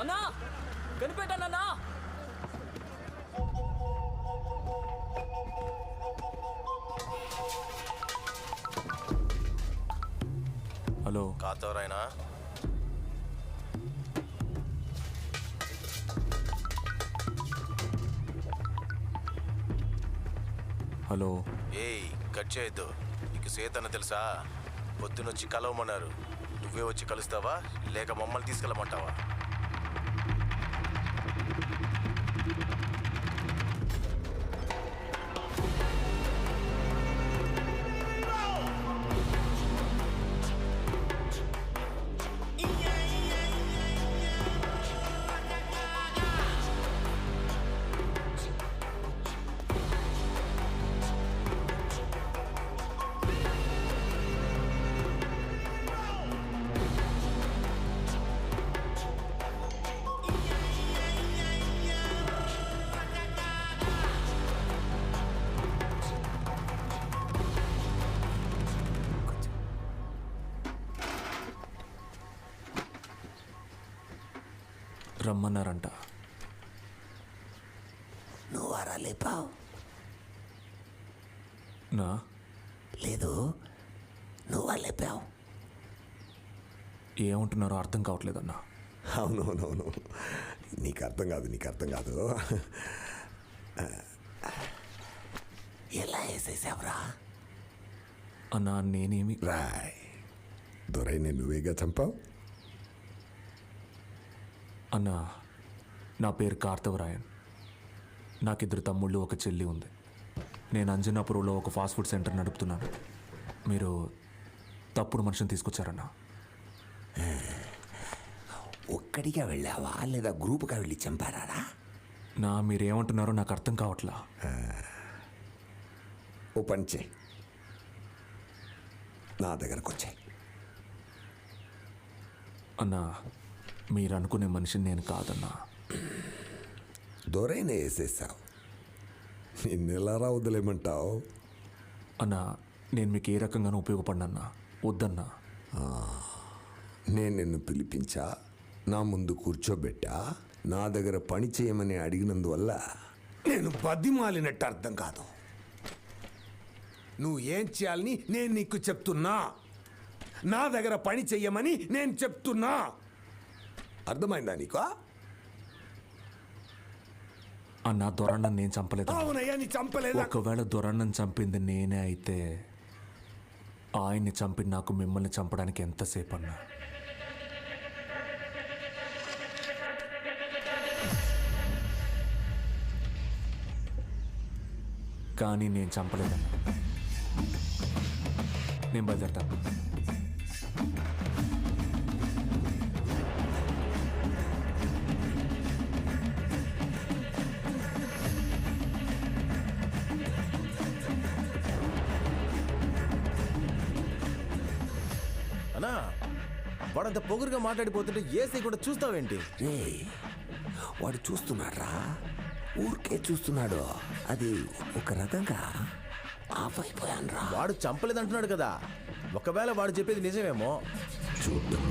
అన్నా కనిపెట్టానన్నా. Hello కాతవరాయనా? Hello. ఏయ్ cut చేయొద్దు. నీకు సేతన్న తెలుసా? పొద్దునొచ్చి కలవమన్నారు. నువ్వే వచ్చి కలుస్తావా లేక మమ్మల్ని తీసుకెళ్ళమంటావా? రమ్మన్నారంట. నువ్వు అరా లేపావు? నా లేదు, నువ్వు లేపావు. ఏమంటున్నారో అర్థం కావట్లేదన్నా. అవునవునవును, నీకు అర్థం కాదు. ఎలా వేసేసావురా? అన్నా నేనేమి రాయ్, దొరైన నువ్వేగా చంపావు. అన్నా నా పేరు కార్తవరాయన్. నాకిద్దరు తమ్ముళ్ళు, ఒక చెల్లి ఉంది. నేను అంజనాపురంలో ఒక ఫాస్ట్ ఫుడ్ సెంటర్ నడుపుతున్నాను. మీరు తప్పుడు మనిషిని తీసుకొచ్చారన్నా. ఒక్కడిగా వెళ్ళావా లేదా గ్రూప్గా వెళ్ళి చంపారా? నా మీరేమంటున్నారో నాకు అర్థం కావట్లా. ఓ పని చేయి, నా దగ్గరకు వచ్చాయి. అన్నా మీరు అనుకునే మనిషిని నేను కాదన్నా. దొరైన వేసేసావు, నిన్నెలారా వదిలేమంటావు? అన్నా నేను మీకు ఏ రకంగానూ ఉపయోగపడినన్నా. వద్దన్నా. నేను నిన్ను పిలిపించా, నా ముందు కూర్చోబెట్టా, నా దగ్గర పని చేయమని అడిగినందువల్ల నేను బతిమాలినట్టు అర్థం కాదు. నువ్వు ఏం చేయాలని నేను నీకు చెప్తున్నా, నా దగ్గర పని చెయ్యమని నేను చెప్తున్నా. అర్థమైందా నీకు? అన్నా దొరన్నను నేను చంపలేదు. అవునయ్యా, నీ చంపలేదు. ఒకవేళ దొరన్నను చంపింది నేనే అయితే ఆయన్ని చంపి నాకు మిమ్మల్ని చంపడానికి ఎంతసేపు అన్నా? కానీ నేను చంపలేదన్నా. నేను బయలుదేరతాను. అన్నా వాడంత పొగురుగా మాట్లాడిపోతుంటే ఏసీ కూడా చూస్తావేంటి? రే, వాడు చూస్తున్నాడ్రా, ఊరికే చూస్తున్నాడు. అది ఒక రకంగా ఆఫ్ అయిపోయాను రా. వాడు చంపలేదంటున్నాడు కదా, ఒకవేళ వాడు చెప్పేది నిజమేమో. చూద్దాం.